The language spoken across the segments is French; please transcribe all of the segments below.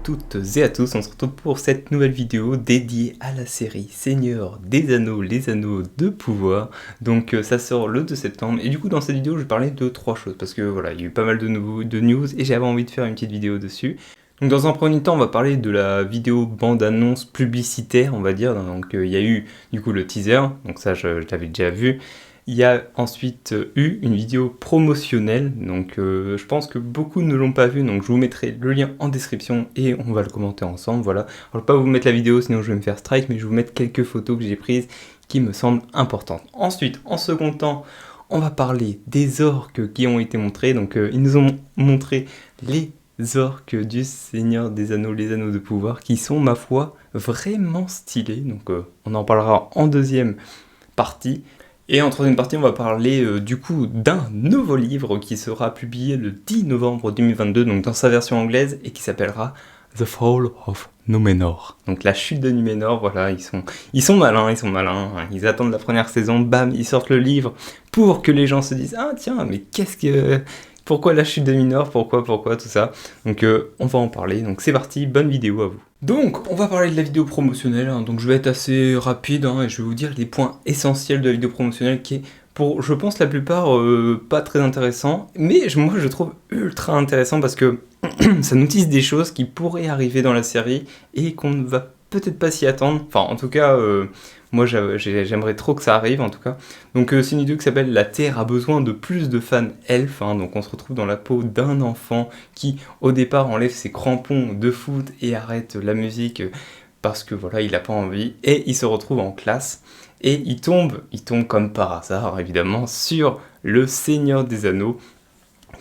toutes et à tous, on se retrouve pour cette nouvelle vidéo dédiée à la série Seigneur des Anneaux, les Anneaux de Pouvoir. Donc ça sort le 2 septembre et du coup dans cette vidéo je vais parler de trois choses parce que voilà, il y a eu pas mal de news et j'avais envie de faire une petite vidéo dessus. Donc dans un premier temps on va parler de la vidéo bande-annonce publicitaire on va dire, donc il y a eu du coup le teaser, donc ça je l'avais déjà vu. Il y a ensuite eu une vidéo promotionnelle, donc je pense que beaucoup ne l'ont pas vu, donc je vous mettrai le lien en description et on va le commenter ensemble, voilà. Alors, je ne vais pas vous mettre la vidéo sinon je vais me faire strike, mais je vais vous mettre quelques photos que j'ai prises qui me semblent importantes. Ensuite, en second temps, on va parler des orques qui ont été montrés, donc ils nous ont montré les orques du Seigneur des Anneaux, les Anneaux de Pouvoir, qui sont, ma foi, vraiment stylés, donc on en parlera en deuxième partie. Et en troisième partie, on va parler du coup d'un nouveau livre qui sera publié le 10 novembre 2022, donc dans sa version anglaise, et qui s'appellera The Fall of Numenor. Donc la chute de Numenor, voilà, ils sont malins, ils attendent la première saison, bam, ils sortent le livre pour que les gens se disent « Ah tiens, mais pourquoi la chute de Numenor, pourquoi, tout ça ?» Donc on va en parler, donc c'est parti, bonne vidéo à vous. Donc, on va parler de la vidéo promotionnelle, hein, donc je vais être assez rapide, hein, et je vais vous dire les points essentiels de la vidéo promotionnelle qui est, pour, je pense, la plupart, pas très intéressant, mais moi je trouve ultra intéressant parce que ça nous tisse des choses qui pourraient arriver dans la série et qu'on ne va peut-être pas s'y attendre, enfin en tout cas, moi j'aimerais trop que ça arrive en tout cas. Donc c'est une vidéo qui s'appelle « La Terre a besoin de plus de fans elfes hein, », donc on se retrouve dans la peau d'un enfant qui au départ enlève ses crampons de foot et arrête la musique parce que voilà il a pas envie, et il se retrouve en classe et il tombe comme par hasard évidemment sur le Seigneur des Anneaux,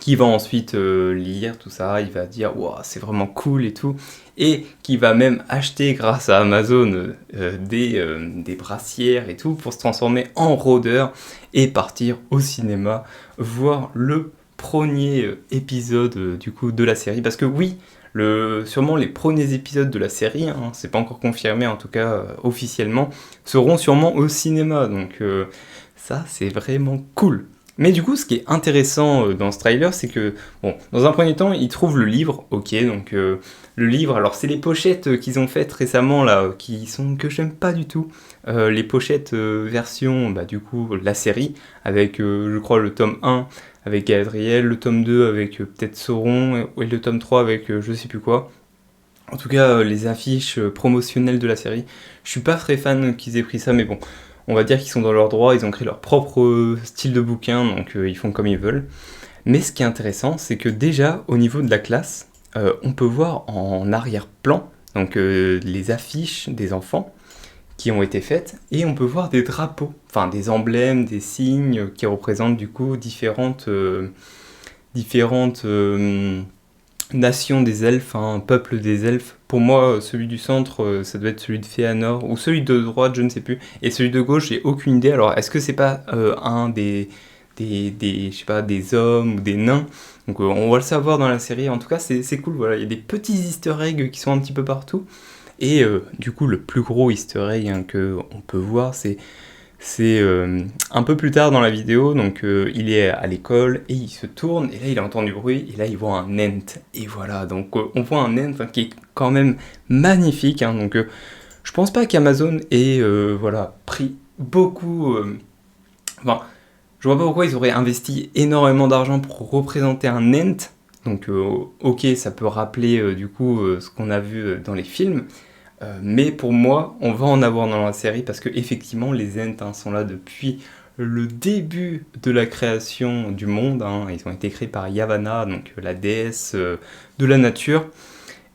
qui va ensuite lire tout ça, il va dire wow, c'est vraiment cool et tout, et qui va même acheter grâce à Amazon des brassières et tout pour se transformer en rôdeur et partir au cinéma voir le premier épisode du coup de la série, parce que oui, sûrement les premiers épisodes de la série, hein, c'est pas encore confirmé en tout cas officiellement, seront sûrement au cinéma, donc ça c'est vraiment cool. Mais du coup, ce qui est intéressant dans ce trailer, c'est que, bon, dans un premier temps, ils trouvent le livre, ok, donc le livre, alors c'est les pochettes qu'ils ont faites récemment, là, que j'aime pas du tout, les pochettes version, bah du coup, la série, avec, je crois, le tome 1 avec Galadriel, le tome 2 avec peut-être Sauron, et le tome 3 avec je sais plus quoi. En tout cas, les affiches promotionnelles de la série, je suis pas très fan qu'ils aient pris ça, mais bon, on va dire qu'ils sont dans leurs droits, ils ont créé leur propre style de bouquin, donc ils font comme ils veulent. Mais ce qui est intéressant, c'est que déjà, au niveau de la classe, on peut voir en arrière-plan, donc les affiches des enfants qui ont été faites, et on peut voir des drapeaux, enfin des emblèmes, des signes qui représentent du coup différentes nation des elfes, un peuple des elfes. Pour moi, celui du centre, ça doit être celui de Fëanor, ou celui de droite, je ne sais plus. Et celui de gauche, j'ai aucune idée. Alors, est-ce que c'est pas un je sais pas, des hommes ou des nains? Donc, on va le savoir dans la série. En tout cas, c'est cool. Voilà, il y a des petits Easter eggs qui sont un petit peu partout. Et du coup, le plus gros Easter egg hein, qu'on peut voir, c'est un peu plus tard dans la vidéo, donc il est à l'école et il se tourne et là il entend du bruit et là il voit un Ent, et voilà, donc on voit un Ent qui est quand même magnifique, hein, donc je pense pas qu'Amazon ait voilà, pris beaucoup, enfin je vois pas pourquoi ils auraient investi énormément d'argent pour représenter un Ent, donc ok ça peut rappeler du coup ce qu'on a vu dans les films, mais pour moi, on va en avoir dans la série parce que effectivement, les Ents hein, sont là depuis le début de la création du monde. Hein. Ils ont été créés par Yavanna, donc la déesse de la nature,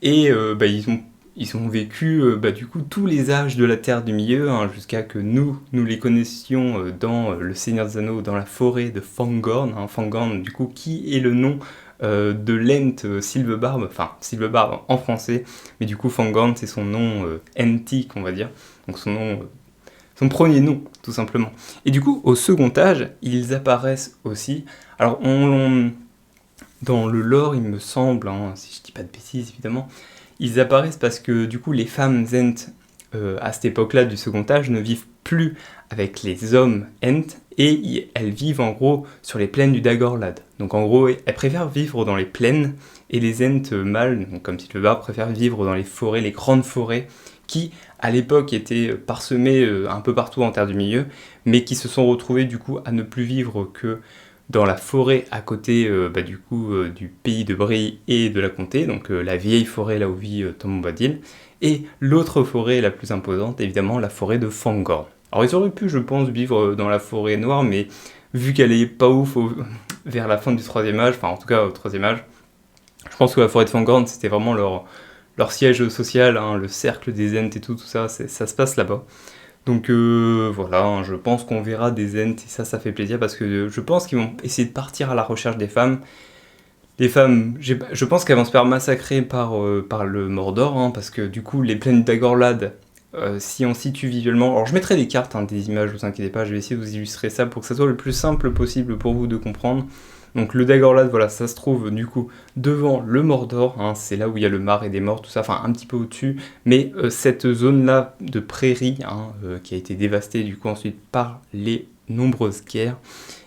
et bah, ils ont vécu du coup tous les âges de la Terre du Milieu hein, jusqu'à que nous les connaissions dans le Seigneur des Anneaux, dans la forêt de Fangorn. Hein. Fangorn, du coup, qui est le nom de l'Ent Sylvebarbe, enfin Sylvebarbe en français, mais du coup Fangorn c'est son nom entique on va dire, donc son nom, son premier nom tout simplement. Et du coup au second âge ils apparaissent aussi, alors dans le lore il me semble, hein, si je dis pas de bêtises évidemment, ils apparaissent parce que du coup les femmes Ent à cette époque-là du second âge ne vivent plus avec les hommes Ent, et elles vivent en gros sur les plaines du Dagorlad. Donc en gros, elles préfèrent vivre dans les plaines et les Ents mâles, donc comme Sylvebarbe, préfèrent vivre dans les forêts, les grandes forêts, qui à l'époque étaient parsemées un peu partout en Terre du Milieu, mais qui se sont retrouvées du coup à ne plus vivre que dans la forêt à côté du pays de Brie et de la comté, donc la vieille forêt là où vit Tom Bombadil, et l'autre forêt la plus imposante, évidemment la forêt de Fangorn. Alors ils auraient pu, je pense, vivre dans la forêt noire, mais vu qu'elle est pas ouf vers la fin du troisième âge, enfin en tout cas au troisième âge, je pense que la forêt de Fangorn c'était vraiment leur siège social, hein, le cercle des Ents et tout ça, ça se passe là-bas. Donc voilà, hein, je pense qu'on verra des Ents et ça fait plaisir parce que je pense qu'ils vont essayer de partir à la recherche des femmes. Les femmes, je pense qu'elles vont se faire massacrer par le Mordor, hein, parce que du coup les plaines d'Agorlad, si on situe visuellement, alors je mettrai des cartes, hein, des images, vous inquiétez pas, je vais essayer de vous illustrer ça pour que ça soit le plus simple possible pour vous de comprendre. Donc le Dagorlad, voilà, ça se trouve du coup devant le Mordor, hein, c'est là où il y a le Marais des Morts, tout ça, enfin un petit peu au-dessus, mais cette zone-là de prairie, hein, qui a été dévastée du coup ensuite par les nombreuses guerres,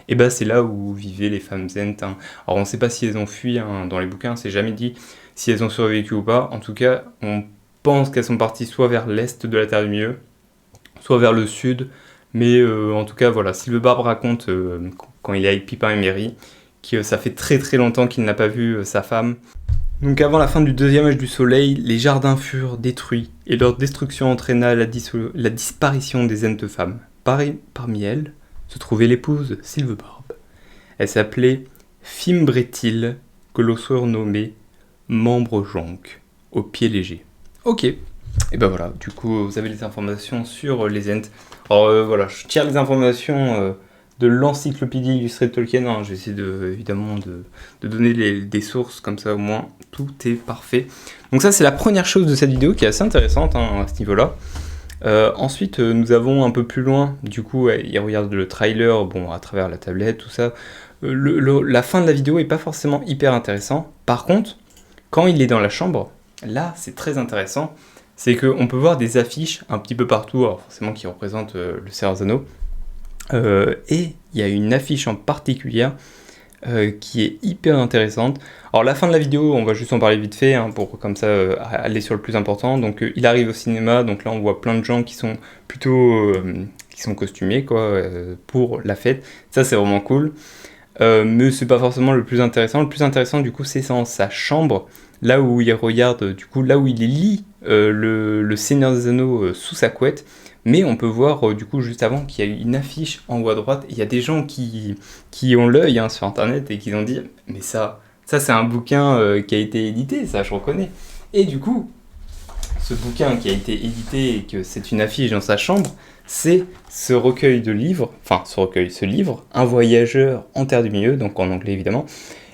et ben c'est là où vivaient les femmes Ents. Hein. Alors on ne sait pas si elles ont fui, hein, dans les bouquins, c'est jamais dit si elles ont survécu ou pas, en tout cas on pense qu'elles sont parties soit vers l'est de la Terre du Milieu, soit vers le sud, mais en tout cas voilà, Sylvebarbe raconte quand il est avec Pipin et Merry, que ça fait très très longtemps qu'il n'a pas vu sa femme. Donc avant la fin du deuxième âge du soleil, les jardins furent détruits, et leur destruction entraîna la disparition des Ents femmes. Parmi elles se trouvait l'épouse Sylvebarbe. Elle s'appelait Fimbrétil, que l'on surnommait Membre Jonc, au pied léger. Ok, et ben voilà, du coup vous avez les informations sur les Ents. Alors voilà, je tire les informations de l'encyclopédie illustrée de Tolkien, hein. J'essaie évidemment de donner des sources, comme ça au moins tout est parfait. Donc ça c'est la première chose de cette vidéo qui est assez intéressante, hein, à ce niveau-là. Ensuite nous avons un peu plus loin, du coup il regarde le trailer, bon à travers la tablette, tout ça. La fin de la vidéo est pas forcément hyper intéressant. Par contre, quand il est dans la chambre, là c'est très intéressant. C'est qu'on peut voir des affiches un petit peu partout, alors forcément qui représentent le Seigneur des Anneaux. Et il y a une affiche en particulier qui est hyper intéressante. Alors la fin de la vidéo, on va juste en parler vite fait, hein, pour comme ça aller sur le plus important. Donc il arrive au cinéma, donc là on voit plein de gens qui sont plutôt qui sont costumés quoi, pour la fête. Ça c'est vraiment cool. Mais c'est pas forcément le plus intéressant. Le plus intéressant du coup c'est dans sa chambre, là où il regarde, du coup là où il lit le Seigneur des Anneaux sous sa couette. Mais on peut voir du coup juste avant qu'il y a une affiche en haut à droite. Il y a des gens qui ont l'œil, hein, sur internet et qui ont dit mais ça c'est un bouquin qui a été édité, ça je reconnais. Et du coup, ce bouquin qui a été édité et que c'est une affiche dans sa chambre, c'est ce recueil de livres, ce livre, Un voyageur en Terre du Milieu, donc en anglais évidemment.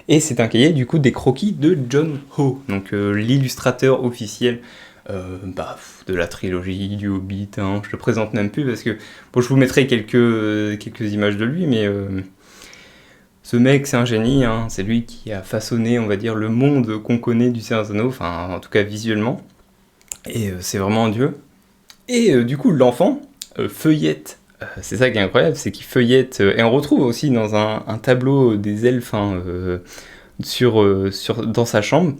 Et c'est un cahier du coup des croquis de John Howe, donc l'illustrateur officiel de la trilogie du Hobbit, hein. Je le présente même plus parce que bon, je vous mettrai quelques images de lui, mais ce mec c'est un génie, hein. C'est lui qui a façonné, on va dire, le monde qu'on connaît du Seigneur des Anneaux, enfin en tout cas visuellement, et c'est vraiment un dieu. Et du coup l'enfant feuillette, c'est ça qui est incroyable, c'est qu'il feuillette, et on retrouve aussi dans un tableau des elfes, hein, dans sa chambre.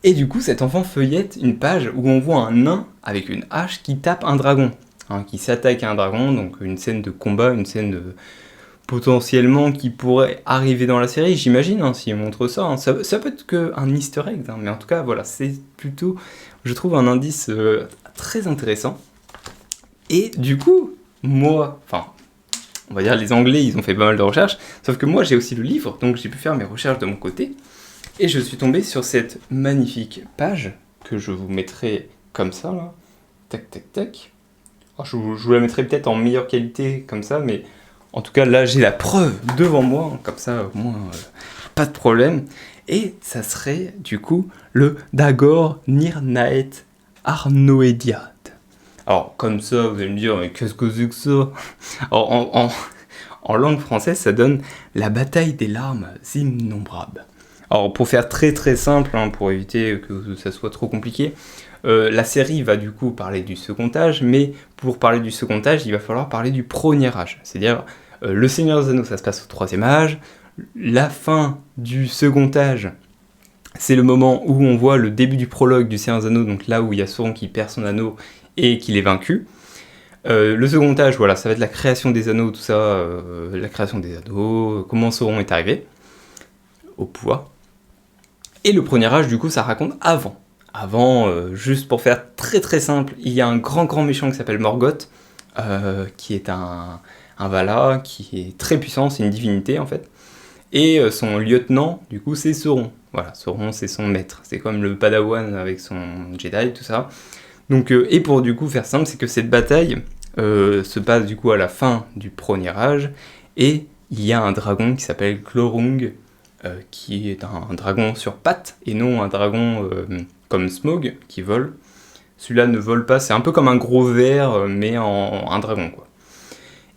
Et du coup, cet enfant feuillette une page où on voit un nain avec une hache qui tape un dragon, hein, qui s'attaque à un dragon, donc une scène de combat, une scène potentiellement qui pourrait arriver dans la série, j'imagine, hein, s'il montre ça. Hein. Ça peut être qu'un easter egg, hein, mais en tout cas, voilà, c'est plutôt, je trouve, un indice très intéressant. Et du coup, moi, enfin, on va dire les Anglais, ils ont fait pas mal de recherches, sauf que moi, j'ai aussi le livre, donc j'ai pu faire mes recherches de mon côté. Et je suis tombé sur cette magnifique page, que je vous mettrai comme ça, là. Tac, tac, tac. Alors, je vous la mettrai peut-être en meilleure qualité, comme ça, mais en tout cas, là, j'ai la preuve devant moi, comme ça, au moins, pas de problème. Et ça serait, du coup, le Dagor Nirnaeth Arnoediad. Alors, comme ça, vous allez me dire, mais qu'est-ce que c'est que ça? Alors, en langue française, ça donne la bataille des larmes innombrables. Alors pour faire très très simple, hein, pour éviter que ça soit trop compliqué, la série va du coup parler du second âge, mais pour parler du second âge, il va falloir parler du premier âge. C'est-à-dire, le Seigneur des Anneaux, ça se passe au troisième âge, la fin du second âge, C'est le moment où on voit le début du prologue du Seigneur des Anneaux, donc là où il y a Sauron qui perd son anneau et qu'il est vaincu. Le second âge, voilà, ça va être la création des anneaux, tout ça, la création des anneaux, comment Sauron est arrivé au pouvoir. Et le premier âge, du coup, ça raconte avant. Avant, juste pour faire très très simple, il y a un grand méchant qui s'appelle Morgoth, qui est un Valar, qui est très puissant, c'est une divinité en fait. Et son lieutenant, du coup, c'est Sauron. Voilà, Sauron, c'est son maître. C'est comme le Padawan avec son Jedi, tout ça. Donc, et pour du coup faire simple, c'est que cette bataille se passe du coup à la fin du premier âge, et il y a un dragon qui s'appelle Glorung, qui est un dragon sur pattes, et non un dragon comme Smaug, qui vole. Celui-là ne vole pas, c'est un peu comme un gros ver, mais en un dragon, quoi.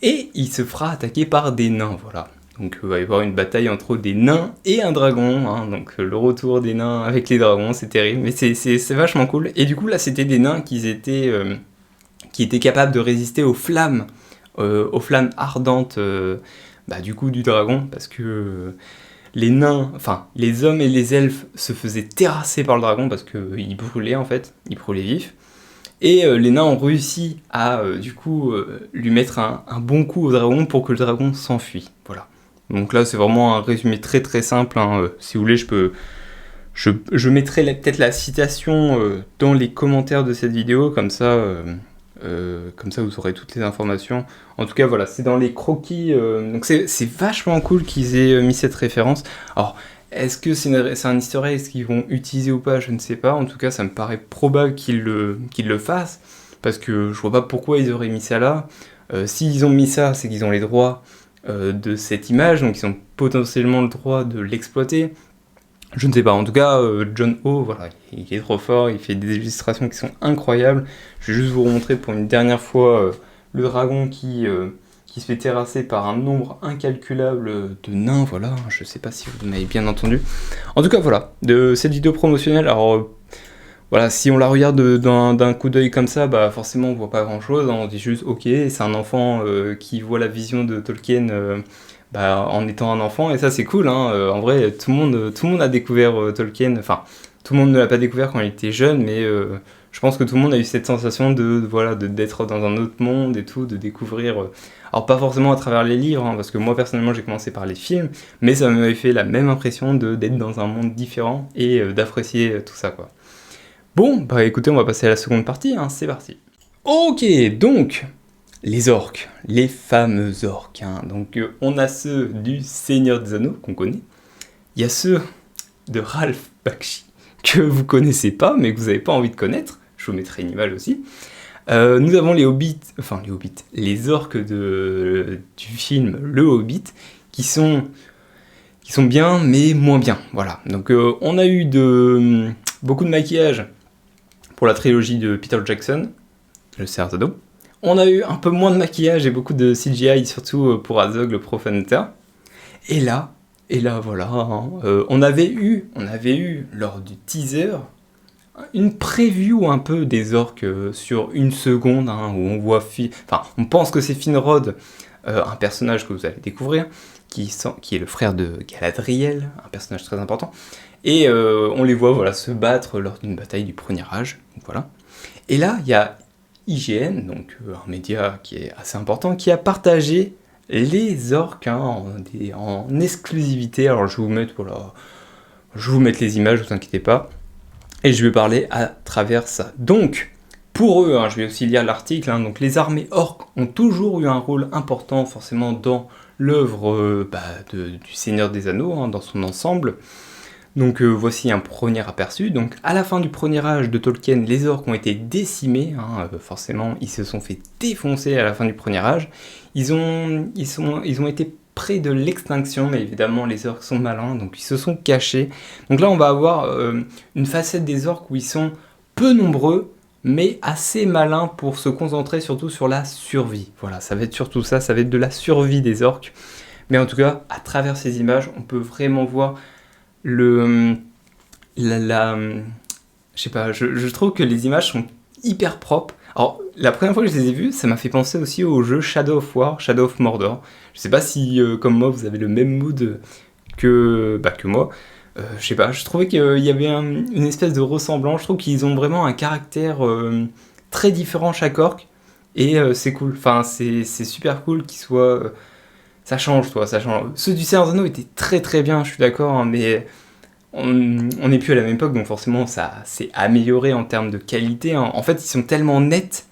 Et il se fera attaquer par des nains, voilà. Donc il va y avoir une bataille entre des nains et un dragon, hein. Donc le retour des nains avec les dragons, c'est terrible, mais c'est vachement cool. Et du coup là c'était des nains qui étaient capables de résister aux flammes ardentes du coup du dragon, parce que les nains, enfin les hommes et les elfes se faisaient terrasser par le dragon parce qu'ils brûlaient en fait, ils brûlaient vifs. Et les nains ont réussi à lui mettre un bon coup au dragon pour que le dragon s'enfuit. Voilà. Donc là c'est vraiment un résumé très très simple, hein. Si vous voulez je mettrai peut-être la citation dans les commentaires de cette vidéo, comme ça vous aurez toutes les informations. En tout cas voilà, c'est dans les croquis, donc c'est vachement cool qu'ils aient mis cette référence. Alors est-ce que c'est un easter egg qu'ils vont utiliser ou pas, je ne sais pas. En tout cas ça me paraît probable qu'ils le fassent, parce que je vois pas pourquoi ils auraient mis ça là. S'ils ont mis ça, c'est qu'ils ont les droits de cette image, donc ils ont potentiellement le droit de l'exploiter. Je ne sais pas, en tout cas, John Ho, voilà, il est trop fort, il fait des illustrations qui sont incroyables. Je vais juste vous remontrer pour une dernière fois le dragon qui se fait terrasser par un nombre incalculable de nains, voilà, je sais pas si vous m'avez bien entendu. En tout cas, voilà, de cette vidéo promotionnelle, alors voilà, si on la regarde d'un coup d'œil comme ça, bah forcément on voit pas grand chose, hein, on dit juste ok, c'est un enfant qui voit la vision de Tolkien en étant un enfant, et ça c'est cool, hein. En vrai tout le monde a découvert Tolkien, enfin tout le monde ne l'a pas découvert quand il était jeune, mais je pense que tout le monde a eu cette sensation d'être dans un autre monde et tout, de découvrir, alors pas forcément à travers les livres, hein, parce que moi personnellement j'ai commencé par les films, mais ça m'avait fait la même impression d'être dans un monde différent et d'apprécier tout ça, quoi. Bon, bah écoutez, on va passer à la seconde partie, hein, c'est parti. Ok, donc, les orques, les fameux orques, hein. Donc on a ceux du Seigneur des Anneaux, qu'on connaît. Il y a ceux de Ralph Bakshi, que vous connaissez pas, mais que vous n'avez pas envie de connaître. Je vous mettrai une image aussi. Nous avons les orques du film Le Hobbit, qui sont bien, mais moins bien. Voilà, donc on a eu beaucoup de maquillage pour la trilogie de Peter Jackson, Le Seigneur des Anneaux. On a eu un peu moins de maquillage et beaucoup de CGI, surtout pour Azog, le Profanateur. Et là voilà, hein, on avait eu, lors du teaser, une preview un peu des orques sur une seconde, hein, où on voit, on pense que c'est Finrod, un personnage que vous allez découvrir, qui est le frère de Galadriel, un personnage très important. Et on les voit se battre lors d'une bataille du premier âge. Donc, voilà. Et là, il y a IGN, donc un média qui est assez important, qui a partagé les orques, hein, en exclusivité. Alors je vais vous mettre les images, ne vous inquiétez pas. Et je vais parler à travers ça. Donc, pour eux, hein, je vais aussi lire l'article, hein, donc les armées orques ont toujours eu un rôle important forcément dans l'œuvre du Seigneur des Anneaux, hein, dans son ensemble. Donc voici un premier aperçu. Donc à la fin du premier âge de Tolkien, les orques ont été décimés, hein, forcément ils se sont fait défoncer à la fin du premier âge. Ils ont été près de l'extinction, mais évidemment les orques sont malins, donc ils se sont cachés. Donc là on va avoir une facette des orques où ils sont peu nombreux, mais assez malins pour se concentrer surtout sur la survie. Voilà, ça va être surtout ça va être de la survie des orques. Mais en tout cas, à travers ces images, on peut vraiment voir je sais pas, je trouve que les images sont hyper propres. Alors, la première fois que je les ai vues, ça m'a fait penser aussi au jeu Shadow of War, Shadow of Mordor. Je sais pas si, comme moi, vous avez le même mood que moi. Je sais pas, je trouvais qu'il y avait une espèce de ressemblance. Je trouve qu'ils ont vraiment un caractère très différent chaque orc. Et c'est cool. Enfin, c'est super cool qu'ils soient. Ça change, toi, ça change. Ceux du Seigneur des Anneaux étaient très très bien, je suis d'accord, hein, mais on n'est plus à la même époque, donc forcément ça s'est amélioré en termes de qualité, hein. En fait, ils sont tellement nets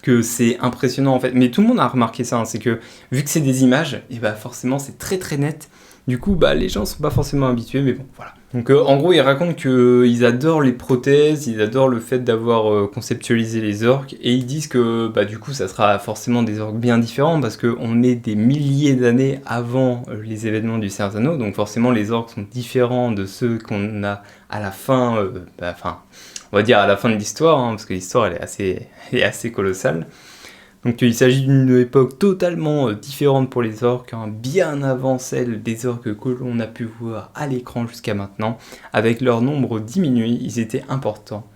que c'est impressionnant en fait. Mais tout le monde a remarqué ça, hein, c'est que vu que c'est des images, et bah forcément c'est très très net. Du coup, bah les gens sont pas forcément habitués, mais bon, voilà. Donc en gros, ils racontent qu'ils adorent les prothèses, ils adorent le fait d'avoir conceptualisé les orques, et ils disent que bah du coup ça sera forcément des orques bien différents, parce qu'on est des milliers d'années avant les événements du Seigneur des Anneaux, donc forcément les orques sont différents de ceux qu'on a à la fin, on va dire à la fin de l'histoire, hein, parce que l'histoire elle est assez colossale. Donc il s'agit d'une époque totalement différente pour les orques, hein, bien avant celle des orques que l'on a pu voir à l'écran jusqu'à maintenant. Avec leur nombre diminué, ils étaient importants.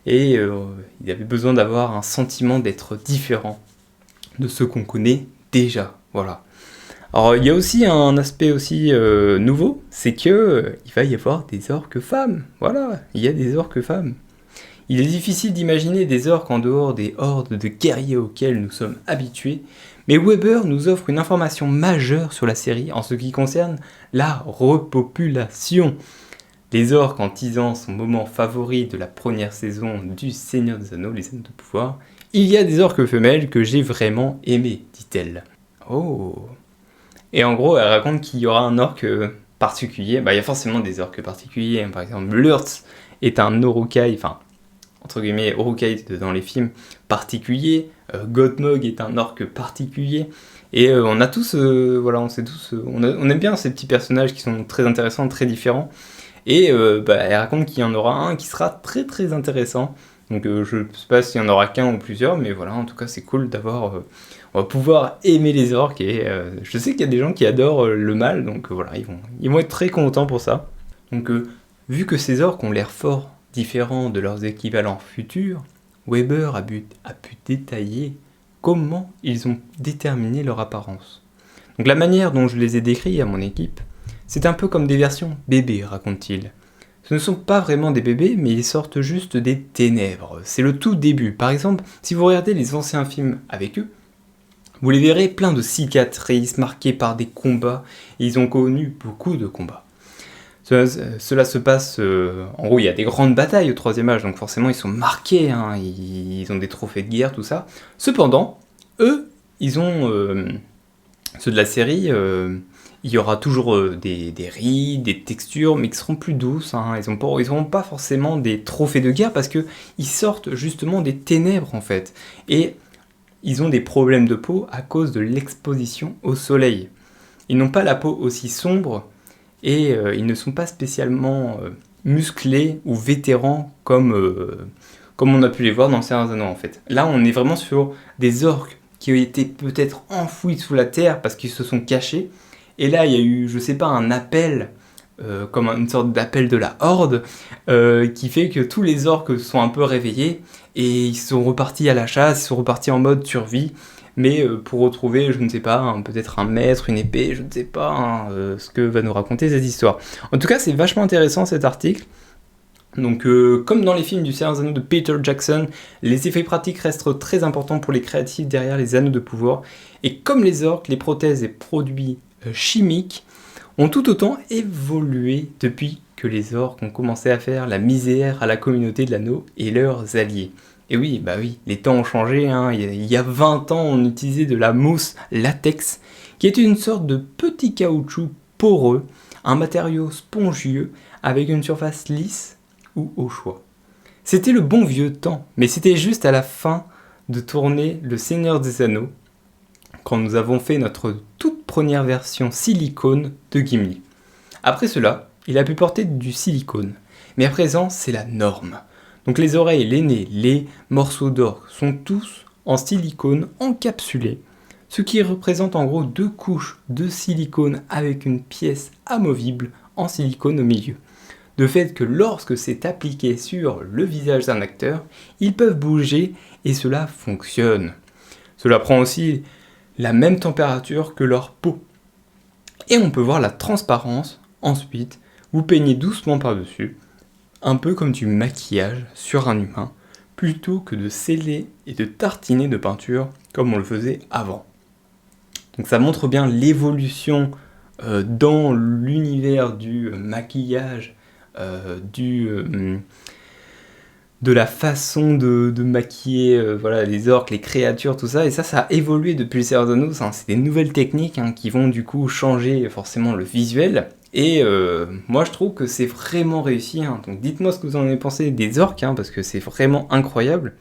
Et il y avait besoin d'avoir un sentiment d'être différent de ceux qu'on connaît déjà. Voilà. Alors il y a aussi un aspect aussi nouveau, c'est que il va y avoir des orques femmes. Voilà, il y a des orques femmes. Il est difficile d'imaginer des orques en dehors des hordes de guerriers auxquels nous sommes habitués, mais Weber nous offre une information majeure sur la série en ce qui concerne la repopulation. Les orques en teasant son moment favori de la première saison du Seigneur des Anneaux, les Anneaux de pouvoir. Il y a des orques femelles que j'ai vraiment aimées, dit-elle. Oh. Et en gros, elle raconte qu'il y aura un orque particulier. Bah, il y a forcément des orques particuliers. Par exemple, Lurtz est un Uruk-hai, enfin, entre guillemets, Uruk-hai dans les films particuliers. Gothmog est un orque particulier. Et on a tous, voilà, on sait tous, on aime bien ces petits personnages qui sont très intéressants, très différents. Et elle raconte qu'il y en aura un qui sera très très intéressant. Donc je ne sais pas s'il y en aura qu'un ou plusieurs, mais voilà, en tout cas c'est cool d'avoir... on va pouvoir aimer les orques, et je sais qu'il y a des gens qui adorent le mal, donc voilà, ils vont être très contents pour ça. Donc vu que ces orques ont l'air fort différents de leurs équivalents futurs, Weber a pu détailler comment ils ont déterminé leur apparence. Donc la manière dont je les ai décrits à mon équipe, c'est un peu comme des versions bébés, raconte-t-il. Ce ne sont pas vraiment des bébés, mais ils sortent juste des ténèbres. C'est le tout début. Par exemple, si vous regardez les anciens films avec eux, vous les verrez pleins de cicatrices marquées par des combats, et ils ont connu beaucoup de combats. Cela se passe... en gros, il y a des grandes batailles au Troisième Âge, donc forcément ils sont marqués, hein, ils ont des trophées de guerre, tout ça. Cependant, eux, ils ont... ceux de la série... il y aura toujours des rides, des textures, mais qui seront plus douces, hein. Ils n'auront pas forcément des trophées de guerre parce qu'ils sortent justement des ténèbres en fait. Et ils ont des problèmes de peau à cause de l'exposition au soleil. Ils n'ont pas la peau aussi sombre et ils ne sont pas spécialement musclés ou vétérans comme on a pu les voir dans certains anneaux en fait. Là on est vraiment sur des orques qui ont été peut-être enfouis sous la terre parce qu'ils se sont cachés. Et là, il y a eu, je sais pas, un appel, comme une sorte d'appel de la Horde, qui fait que tous les orques se sont un peu réveillés, et ils sont repartis à la chasse, ils sont repartis en mode survie, mais pour retrouver, je ne sais pas, peut-être un maître, une épée, je ne sais pas, hein, ce que va nous raconter cette histoire. En tout cas, c'est vachement intéressant cet article. Donc, comme dans les films du Seigneur des Anneaux de Peter Jackson, les effets pratiques restent très importants pour les créatifs derrière les anneaux de pouvoir, et comme les orques, les prothèses et produits chimiques ont tout autant évolué depuis que les orques ont commencé à faire la misère à la communauté de l'anneau et leurs alliés. Et oui, les temps ont changé, hein. Il y a 20 ans, on utilisait de la mousse latex, qui est une sorte de petit caoutchouc poreux, un matériau spongieux avec une surface lisse ou au choix. C'était le bon vieux temps, mais c'était juste à la fin de tourner Le Seigneur des Anneaux, quand nous avons fait notre toute première version silicone de Gimli. Après cela, il a pu porter du silicone, mais à présent c'est la norme. Donc les oreilles, les nez, les morceaux d'or sont tous en silicone encapsulé, ce qui représente en gros 2 couches de silicone avec une pièce amovible en silicone au milieu. De fait que lorsque c'est appliqué sur le visage d'un acteur, ils peuvent bouger et cela fonctionne. Cela prend aussi la même température que leur peau. Et on peut voir la transparence ensuite vous peignez doucement par-dessus, un peu comme du maquillage sur un humain, plutôt que de sceller et de tartiner de peinture comme on le faisait avant. Donc ça montre bien l'évolution dans l'univers du maquillage, de la façon de maquiller voilà, les orques, les créatures, tout ça. Et ça a évolué depuis le Seigneur des Anneaux. C'est des nouvelles techniques qui vont du coup changer forcément le visuel. Et moi je trouve que c'est vraiment réussi. Donc dites-moi ce que vous en avez pensé des orques, parce que c'est vraiment incroyable.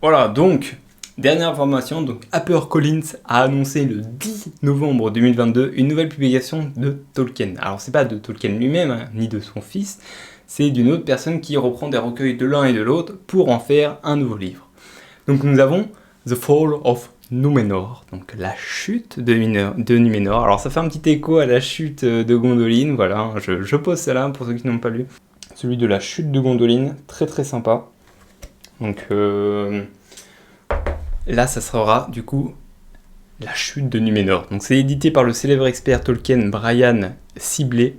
Voilà, donc, dernière information, donc HarperCollins a annoncé le 10 novembre 2022 une nouvelle publication de Tolkien. Alors c'est pas de Tolkien lui-même, ni de son fils, c'est d'une autre personne qui reprend des recueils de l'un et de l'autre pour en faire un nouveau livre. Donc nous avons The Fall of Númenor, donc la chute de Númenor. Alors ça fait un petit écho à la chute de Gondolin, voilà, je pose ça là pour ceux qui n'ont pas lu. Celui de la chute de Gondolin, très très sympa. Donc là ça sera du coup la chute de Númenor. Donc c'est édité par le célèbre expert Tolkien Brian Sibley.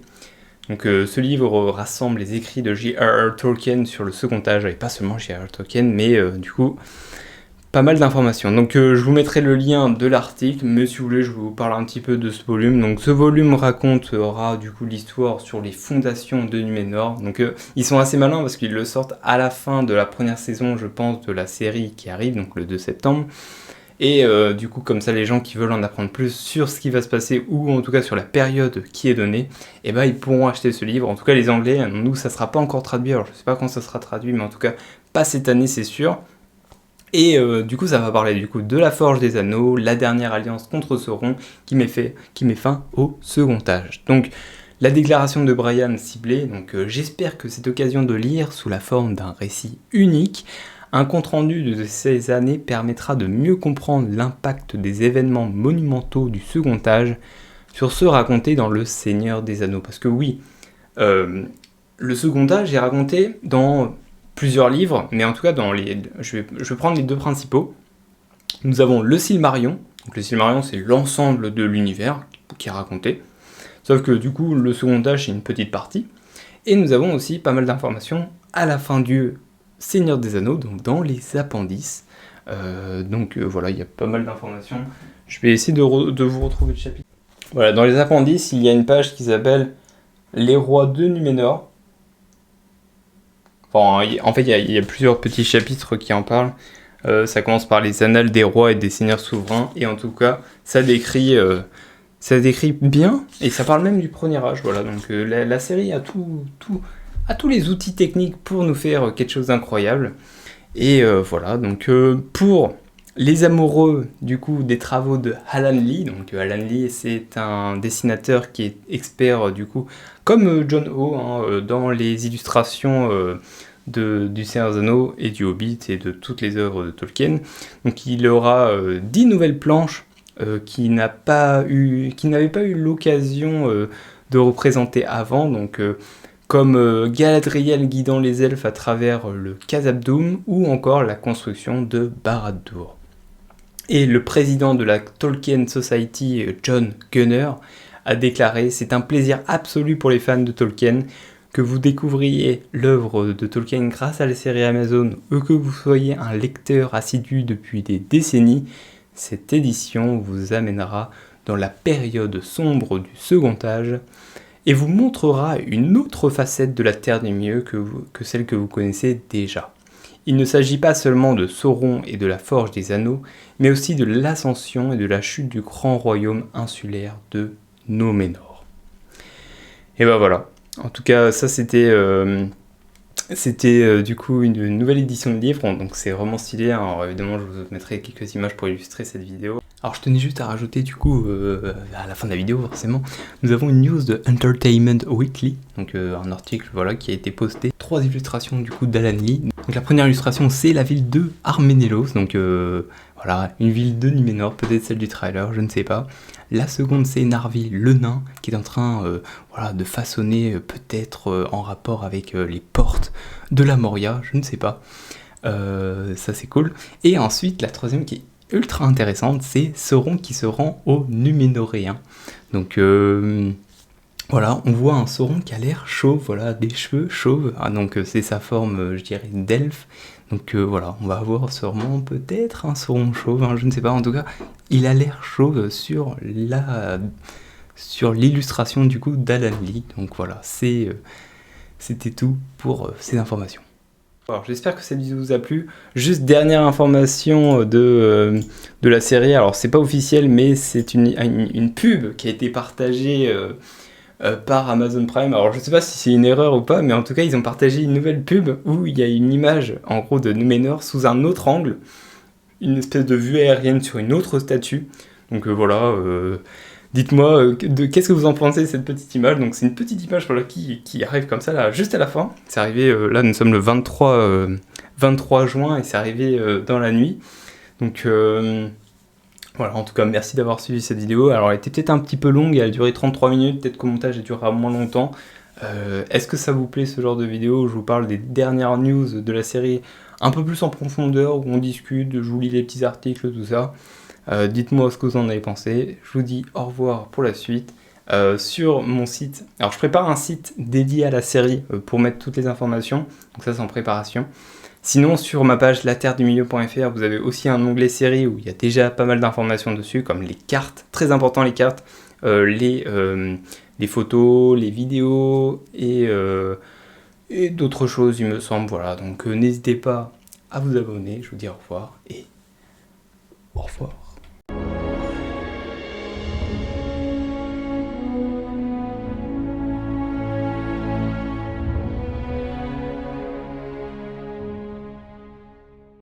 Donc ce livre rassemble les écrits de J.R.R. Tolkien sur le second âge, et pas seulement J.R.R. Tolkien, mais du coup pas mal d'informations. Donc je vous mettrai le lien de l'article, mais si vous voulez je vous parle un petit peu de ce volume. Donc ce volume racontera du coup l'histoire sur les fondations de Númenor. Donc ils sont assez malins parce qu'ils le sortent à la fin de la première saison, je pense, de la série qui arrive, donc le 2 septembre. Et du coup, comme ça, les gens qui veulent en apprendre plus sur ce qui va se passer, ou en tout cas sur la période qui est donnée, et ils pourront acheter ce livre. En tout cas, les Anglais, nous, ça sera pas encore traduit. Alors, je sais pas quand ça sera traduit, mais en tout cas, pas cette année, c'est sûr. Et du coup, ça va parler du coup de la Forge des Anneaux, la dernière alliance contre Sauron, qui met fin au second âge. Donc, la déclaration de Brian Sibley, donc j'espère que cette occasion de lire sous la forme d'un récit unique, un compte-rendu de ces années permettra de mieux comprendre l'impact des événements monumentaux du second âge sur ceux racontés dans Le Seigneur des Anneaux. Parce que oui, le second âge est raconté dans plusieurs livres, mais en tout cas, je vais prendre les deux principaux. Nous avons le Silmarillion. Donc le Silmarillion, c'est l'ensemble de l'univers qui est raconté. Sauf que du coup, le second âge, c'est une petite partie. Et nous avons aussi pas mal d'informations à la fin du Seigneur des Anneaux, donc dans les appendices. Voilà, il y a pas mal d'informations. Je vais essayer de vous retrouver le chapitre. Voilà, dans les appendices, il y a une page qui s'appelle Les rois de Númenor. Enfin, en fait, il y a plusieurs petits chapitres qui en parlent. Ça commence par les annales des rois et des seigneurs souverains, et en tout cas, ça décrit bien, et ça parle même du premier âge. Voilà, donc la série a tous les outils techniques pour nous faire quelque chose d'incroyable. Et voilà, donc pour les amoureux du coup des travaux de Alan Lee, donc Alan Lee c'est un dessinateur qui est expert du coup, comme John Ho, dans les illustrations du Seigneur des Anneaux et du Hobbit et de toutes les œuvres de Tolkien. Donc il aura 10 nouvelles planches qui n'avaient pas eu l'occasion de représenter avant, donc comme Galadriel guidant les elfes à travers le Khazad-dûm, ou encore la construction de Barad-dûr. Et le président de la Tolkien Society, John Gunner, a déclaré « C'est un plaisir absolu pour les fans de Tolkien que vous découvriez l'œuvre de Tolkien grâce à la série Amazon, ou que vous soyez un lecteur assidu depuis des décennies. Cette édition vous amènera dans la période sombre du second âge et vous montrera une autre facette de la Terre des Mieux que celle que vous connaissez déjà. Il ne s'agit pas seulement de Sauron et de la Forge des Anneaux, mais aussi de l'ascension et de la chute du grand royaume insulaire de Númenor. » Et ben voilà. En tout cas, ça c'était du coup une nouvelle édition de livre, donc c'est vraiment stylé. Alors évidemment, je vous mettrai quelques images pour illustrer cette vidéo. Alors je tenais juste à rajouter du coup, à la fin de la vidéo forcément, nous avons une news de Entertainment Weekly, donc un article voilà, qui a été posté. 3 illustrations du coup d'Alan Lee. Donc la première illustration c'est la ville de Arménélos, donc voilà, une ville de Númenor, peut-être celle du trailer, je ne sais pas. La seconde c'est Narvi le nain qui est en train voilà, de façonner peut-être en rapport avec les portes de la Moria, je ne sais pas. Ça c'est cool. Et ensuite la troisième qui est ultra intéressante, c'est Sauron qui se rend aux Núménoréens. Donc Voilà, on voit un Sauron qui a l'air chauve, voilà, des cheveux chauves. Ah, donc c'est sa forme, je dirais, d'elfe. Donc voilà, on va avoir sûrement peut-être un Sauron chauve, hein, je ne sais pas. En tout cas, il a l'air chauve sur l'illustration du coup d'Alan Lee. Donc voilà, c'était tout pour ces informations. Alors j'espère que cette vidéo vous a plu. Juste dernière information de la série, alors c'est pas officiel mais c'est une pub qui a été partagée par Amazon Prime. Alors je sais pas si c'est une erreur ou pas, mais en tout cas ils ont partagé une nouvelle pub où il y a une image en gros de Númenor sous un autre angle, une espèce de vue aérienne sur une autre statue. Donc voilà, dites-moi qu'est-ce que vous en pensez de cette petite image. Donc c'est une petite image voilà, qui arrive comme ça là, juste à la fin. C'est arrivé, là nous sommes le 23 juin et c'est arrivé dans la nuit. Donc voilà, en tout cas merci d'avoir suivi cette vidéo. Alors elle était peut-être un petit peu longue, elle a duré 33 minutes, peut-être qu'au montage elle durera moins longtemps. Est-ce que ça vous plaît ce genre de vidéo où je vous parle des dernières news de la série un peu plus en profondeur, où on discute, je vous lis les petits articles, tout ça. Dites-moi ce que vous en avez pensé. Je vous dis au revoir pour la suite. Sur mon site, alors je prépare un site dédié à la série pour mettre toutes les informations, donc ça c'est en préparation. Sinon sur ma page laterredumilieu.fr vous avez aussi un onglet série où il y a déjà pas mal d'informations dessus, comme les cartes, très important les cartes, les photos, les vidéos et d'autres choses il me semble, voilà, donc n'hésitez pas à vous abonner, je vous dis au revoir et au revoir.